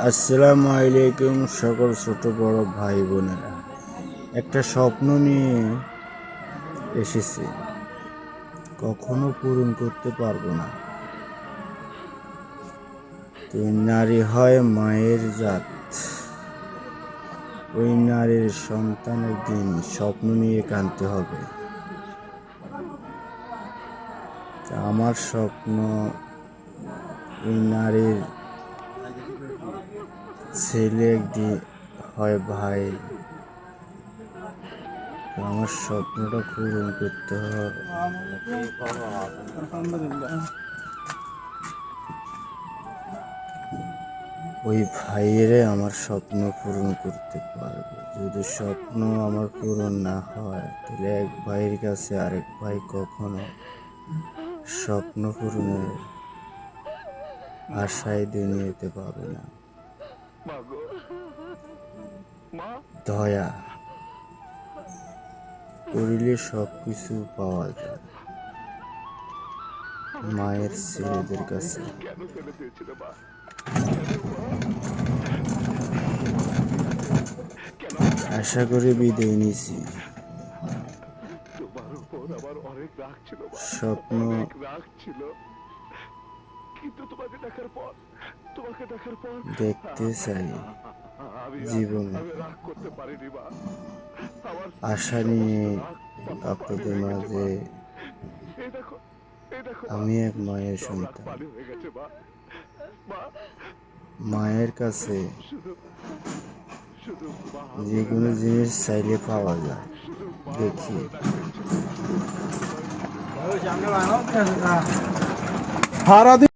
আসসালামু আলাইকুম সকল ছোট বড় ভাই বোনেরা। একটা স্বপ্ন নিয়ে এসেছি, কখনো পূরণ করতে পারবো না। তুই নারী হয় মায়ের জাত, ওই নারীর সন্তান একদিন স্বপ্ন নিয়ে কাঁদতে হবে। আমার স্বপ্ন ওই নারীর ছেলে একদিন হয় ভাই। আমার স্বপ্নটা পূরণ করতে হবে। ওই ভাইয়েরে আমার স্বপ্ন পূরণ করতে পারবে। যদি স্বপ্ন আমার পূরণ না হয়, তাহলে এক ভাইয়ের কাছে আরেক ভাই কখনো স্বপ্ন পূরণের আশায় দুনিয়াতে পাবে না। দয়া করিলে সবকিছু পাওয়া যায় মায়ের ছেলেদের কাছে। আশা করে বিদায় নিছি। স্বপ্ন দেখতে চাই জীবনে, আশা নিয়ে আপনাদের মাঝে। আমি এক মায়ের সন্তান। মায়ের কাছে যে কোনো জিনিস চাইলে পাওয়া যায়। দেখি সারাদিন